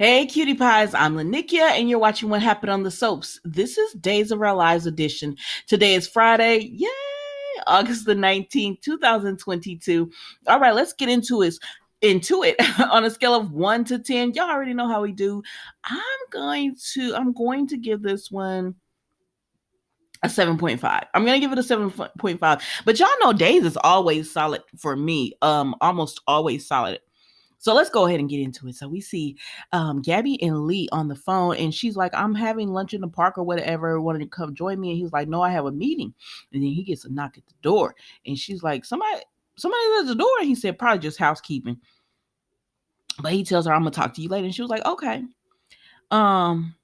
Hey, cutie pies, I'm Lanikia, and you're watching What Happened on the Soaps. This is Days of Our Lives edition. Today is Friday, yay, August the 19th, 2022. All right, let's get into it on a scale of 1 to 10. Y'all already know how we do. I'm going to give this one a 7.5. I'm going to give it a 7.5. But y'all know Days is always solid for me. Almost always solid. So let's go ahead and get into it. So we see Gabby and Lee on the phone, and she's like, I'm having lunch in the park or whatever. Want to come join me? And he's like, no, I have a meeting. And then he gets a knock at the door. And she's like, somebody's at the door. And he said, probably just housekeeping. But he tells her, I'm gonna talk to you later. And she was like, okay. Um,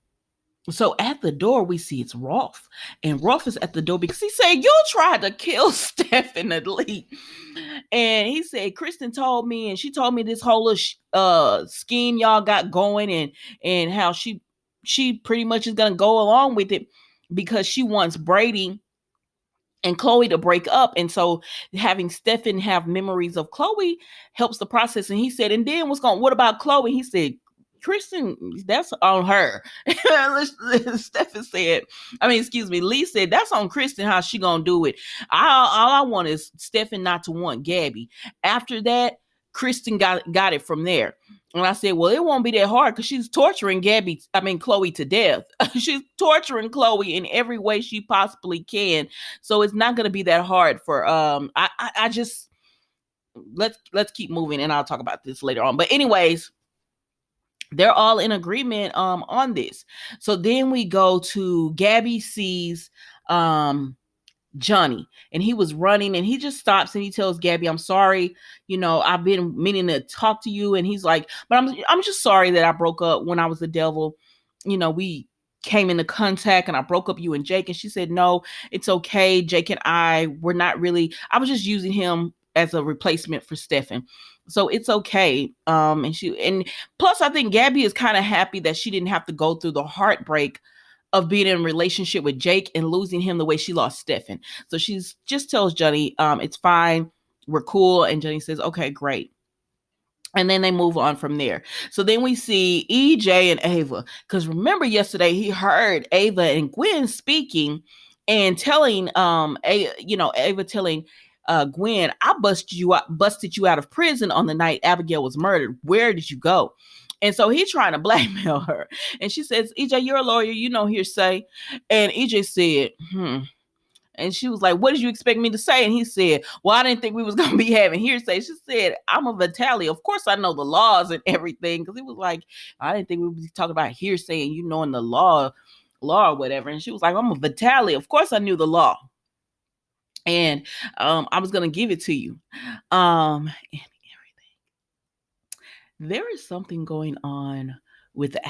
so at the door, we see it's Rolf. And Rolf is at the door because he said, you tried to kill Stephanie Lee. And he said, Kristen told me, and she told me this whole scheme y'all got going, and how she pretty much is gonna go along with it because she wants Brady and Chloe to break up. And so having Stefan have memories of Chloe helps the process. And he said, and then what about Chloe? He said, Kristen, that's on her. Stefan said, Lee said, that's on Kristen, how she gonna do it. All I want is Stefan not to want Gabby. After that, Kristen got it from there. And I said, well, it won't be that hard because she's torturing Chloe to death. She's torturing Chloe in every way she possibly can. So it's not going to be that hard for, I just, let's keep moving and I'll talk about this later on. But anyways, they're all in agreement, on this. So then we go to Gabby sees, Johnny, and he was running, and he just stops and he tells Gabby, I'm sorry, I've been meaning to talk to you. And he's like, but I'm just sorry that I broke up when I was the devil. We came into contact and I broke up you and Jake. And she said, no, it's okay. Jake and I were not really, I was just using him as a replacement for Stefan. So it's okay. And plus I think Gabby is kind of happy that she didn't have to go through the heartbreak of being in a relationship with Jake and losing him the way she lost Stefan. So she's just tells Johnny, it's fine. We're cool. And Johnny says, okay, great. And then they move on from there. So then we see EJ and Ava. Because remember yesterday, he heard Ava and Gwen speaking and telling, Ava telling Gwen, I busted you out of prison on the night Abigail was murdered. Where did you go? And so he's trying to blackmail her. And she says, EJ, you're a lawyer, hearsay. And EJ said, And she was like, what did you expect me to say? And he said, well, I didn't think we was going to be having hearsay. She said, I'm a Vitaly. Of course I know the laws and everything. Because he was like, I didn't think we would be talking about hearsay and knowing the law or whatever. And she was like, I'm a Vitaly. Of course I knew the law. And I was going to give it to you. And everything. There is something going on with the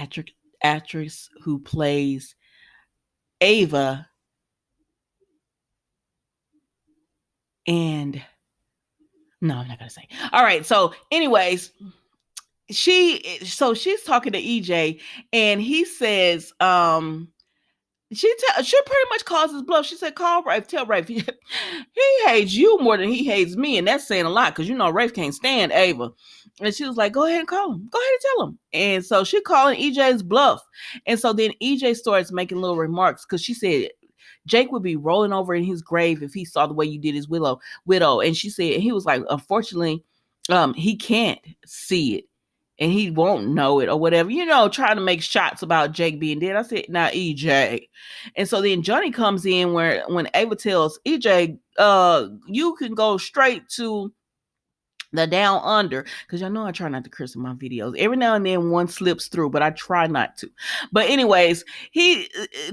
actress who plays Ava. And no, I'm not going to say. All right. So anyways, she's talking to EJ and he says, she pretty much calls his bluff. She said, call Rafe, tell Rafe. He hates you more than he hates me. And that's saying a lot because Rafe can't stand Ava. And she was like, go ahead and call him. Go ahead and tell him. And so she calling EJ's bluff. And so then EJ starts making little remarks because she said, Jake would be rolling over in his grave if he saw the way you did his widow. And she said, he was like, unfortunately, he can't see it. And he won't know it or whatever, trying to make shots about Jake being dead. I said, now EJ. And so then Johnny comes in when Ava tells EJ, you can go straight to the down under, because y'all know I try not to curse in my videos. Every now and then one slips through, but I try not to. But anyways,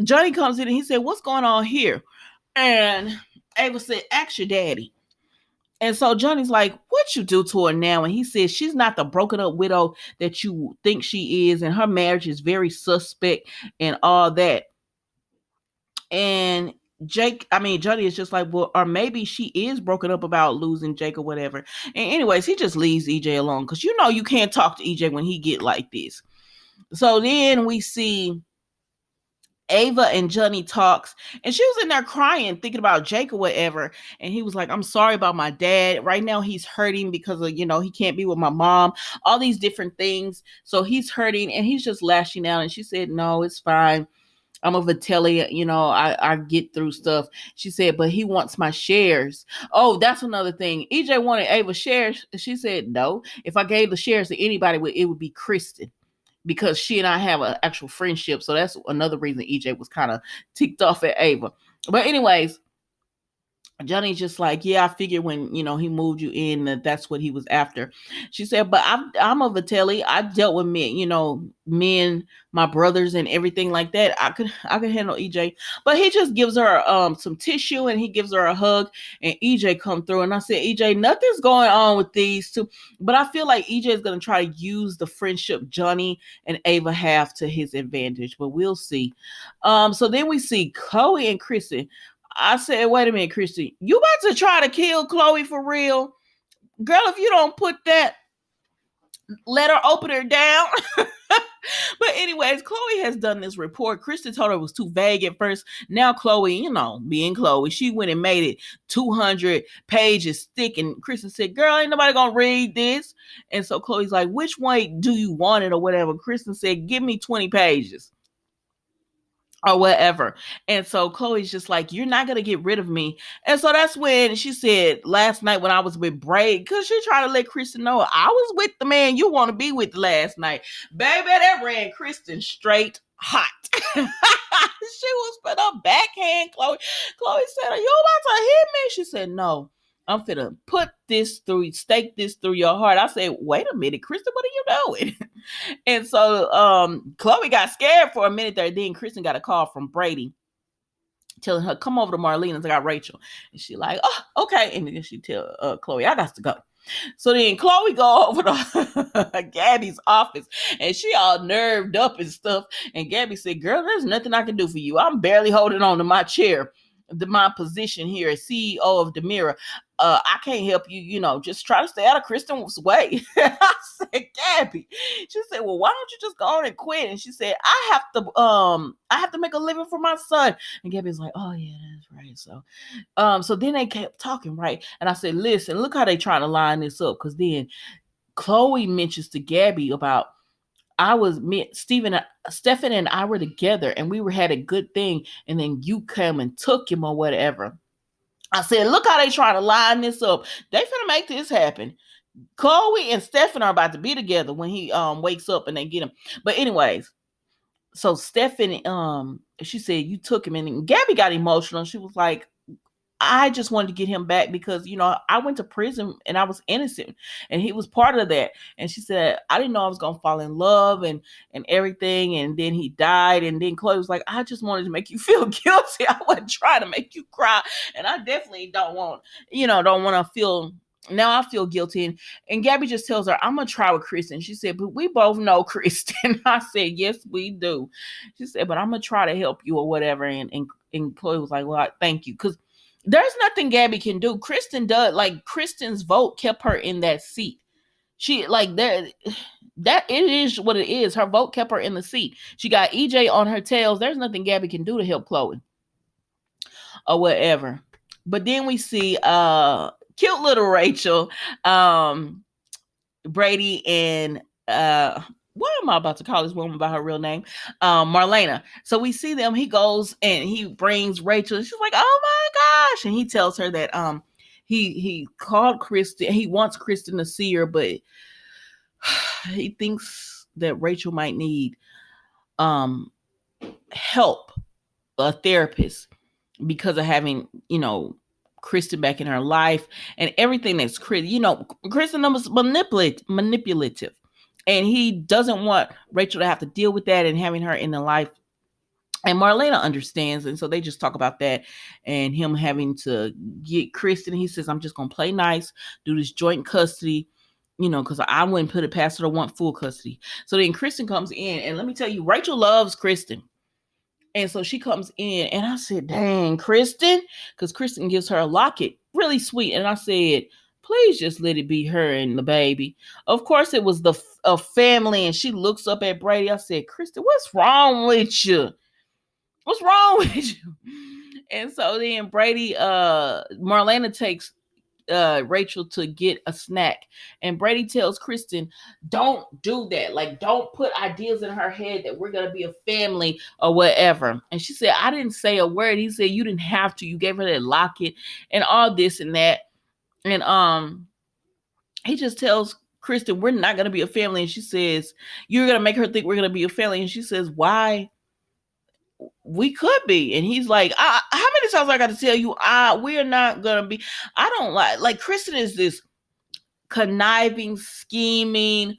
Johnny comes in and he said, what's going on here? And Ava said, ask your daddy. And so Johnny's like, what you do to her now? And he says, she's not the broken up widow that you think she is. And her marriage is very suspect and all that. And Johnny is just like, well, or maybe she is broken up about losing Jake or whatever. And anyways, he just leaves EJ alone. Because you can't talk to EJ when he get like this. So then we see Ava and Johnny talks, and she was in there crying, thinking about Jake or whatever. And he was like, I'm sorry about my dad. Right now he's hurting because of, he can't be with my mom, all these different things. So he's hurting and he's just lashing out. And she said, no, it's fine. I'm a Vitelli, I get through stuff. She said, but he wants my shares. Oh, that's another thing. EJ wanted Ava shares. She said, no, if I gave the shares to anybody, it would be Kristen, because she and I have an actual friendship. So that's another reason EJ was kind of ticked off at Ava. But anyways, Johnny's just like, yeah, I figured when, he moved you in that's what he was after. She said, but I'm a Vitelli. I dealt with men, my brothers and everything like that. I could handle EJ. But he just gives her some tissue and he gives her a hug, and EJ come through. And I said, EJ, nothing's going on with these two. But I feel like EJ is going to try to use the friendship Johnny and Ava have to his advantage. But we'll see. So then we see Chloe and Kristen. I said, wait a minute, Christy, you about to try to kill Chloe for real? Girl, if you don't put that letter opener down. But anyways, Chloe has done this report. Kristen told her it was too vague at first. Now Chloe, being Chloe, she went and made it 200 pages thick. And Kristen said, girl, ain't nobody gonna read this. And so Chloe's like, which one do you want it or whatever? Kristen said, give me 20 pages. Or whatever. And so Chloe's just like, you're not going to get rid of me. And so that's when she said last night when I was with Braid, because she tried to let Kristen know I was with the man you want to be with last night. Baby, that ran Kristen straight hot. She was for the backhand Chloe. Chloe said, are you about to hit me? She said, no. I'm finna stake this through your heart. I said, wait a minute, Kristen, what are you doing? And so Chloe got scared for a minute there. Then Kristen got a call from Brady telling her, come over to Marlena's. I got Rachel. And she like, oh, okay. And then she tell Chloe, I got to go. So then Chloe go over to Gabby's office, and she all nerved up and stuff. And Gabby said, girl, there's nothing I can do for you. I'm barely holding on to my chair, my position here as CEO of DiMera. I can't help you, just try to stay out of Kristen's way. I said, Gabby. She said, well, why don't you just go on and quit? And she said, I have to make a living for my son. And Gabby's like, oh yeah, that's right. So then they kept talking, right? And I said, listen, look how they trying to line this up. Because then Chloe mentions to Gabby about, Stefan and I were together and we had a good thing. And then you come and took him or whatever. I said, look how they try to line this up. They finna make this happen. Chloe and Stefan are about to be together when he wakes up and they get him. But anyways, so Stefan, she said, you took him. And Gabby got emotional. She was like, I just wanted to get him back because, I went to prison and I was innocent and he was part of that. And she said, I didn't know I was going to fall in love and everything. And then he died. And then Chloe was like, I just wanted to make you feel guilty. I wasn't trying to make you cry. And I definitely don't want to feel, now I feel guilty. And Gabby just tells her, I'm going to try with Kristen. She said, but we both know Kristen. I said, yes, we do. She said, but I'm going to try to help you or whatever. And Chloe was like, well, thank you. Because there's nothing Gabby can do. Kristen does, like, Kristen's vote kept her in that seat. She, like, that it is what it is. Her vote kept her in the seat. She got EJ on her tails. There's nothing Gabby can do to help Chloe or whatever. But then we see cute little Rachel, Brady, and what am I about to call this woman by her real name? Marlena. So we see them. He goes and he brings Rachel. She's like, oh my gosh. And he tells her that he called Kristen. He wants Kristen to see her, but he thinks that Rachel might need help, a therapist, because of having, Kristen back in her life and everything that's Kristen was manipulative. And he doesn't want Rachel to have to deal with that and having her in the life. And Marlena understands. And so they just talk about that and him having to get Kristen. He says, I'm just going to play nice, do this joint custody, because I wouldn't put it past her to want full custody. So then Kristen comes in. And let me tell you, Rachel loves Kristen. And so she comes in and I said, dang, Kristen, because Kristen gives her a locket, really sweet. And I said, please just let it be her and the baby. Of course, it was a family. And she looks up at Brady. I said, Kristen, what's wrong with you? What's wrong with you? And so then Brady, Marlena takes Rachel to get a snack, and Brady tells Kristen, "Don't do that. Like, don't put ideas in her head that we're gonna be a family or whatever." And she said, "I didn't say a word." He said, "You didn't have to. You gave her that locket and all this and that." And he just tells Kristen, "We're not gonna be a family." And she says, "You're gonna make her think we're gonna be a family." And she says, "Why? We could be." And he's like, how many times I got to tell you, we're not gonna be. I don't like Kristen is this conniving, scheming,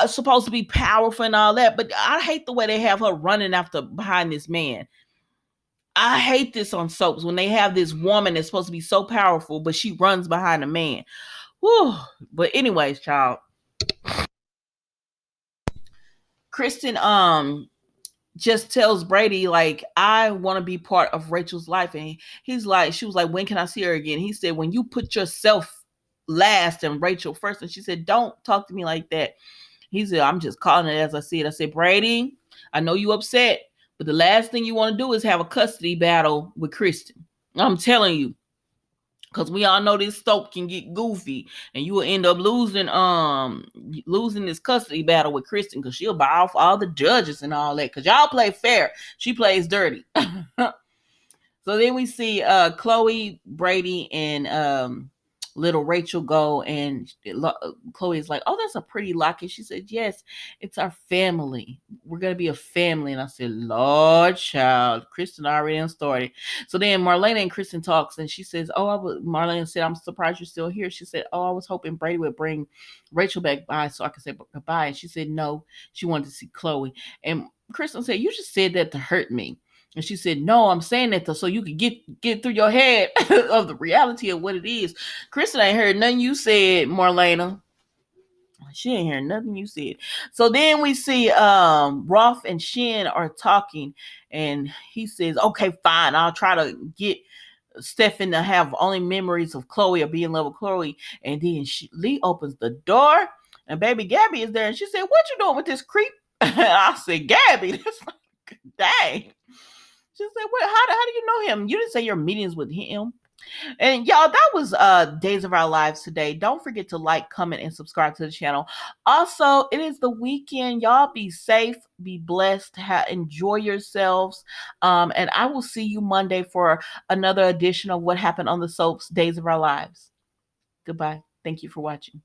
supposed to be powerful and all that, but I hate the way they have her running after behind this man. I hate this on soaps when they have this woman that's supposed to be so powerful, but she runs behind a man. Whew. But anyways, child, Kristen just tells Brady, like, "I want to be part of Rachel's life." And he's like, she was like, "When can I see her again?" He said, "When you put yourself last and Rachel first." And she said, "Don't talk to me like that." He said, "I'm just calling it as I see it." I said, "Brady, I know you upset, but the last thing you want to do is have a custody battle with Kristen. I'm telling you, because we all know this soap can get goofy, and you will end up losing this custody battle with Kristen, because she'll buy off all the judges and all that. Because y'all play fair, she plays dirty." So then we see Chloe, Brady, and little Rachel go, and Chloe is like, "Oh, that's a pretty locket." She said, "Yes, it's our family. We're gonna be a family." And I said, "Lord, child, Kristen already started." So then Marlena and Kristen talks, and she says, Marlena said, "I'm surprised you're still here." She said, "Oh, I was hoping Brady would bring Rachel back by so I could say goodbye." And she said, "No, she wanted to see Chloe." And Kristen said, "You just said that to hurt me." And she said, "No, I'm saying that so you can get through your head of the reality of what it is." Kristen ain't heard nothing you said, Marlena. She ain't heard nothing you said. So then we see Rolf and Shin are talking, and he says, "Okay, fine. I'll try to get Stefan to have only memories of Chloe or be in love with Chloe." And then Lee opens the door, and baby Gabby is there, and she said, "What you doing with this creep?" I said, "Gabby, that's like, dang." She said, "What? How do you know him? You didn't say your meetings with him." And y'all, that was Days of Our Lives today. Don't forget to like, comment, and subscribe to the channel. Also, it is the weekend. Y'all be safe, be blessed, enjoy yourselves. And I will see you Monday for another edition of What Happened on the Soaps Days of Our Lives. Goodbye. Thank you for watching.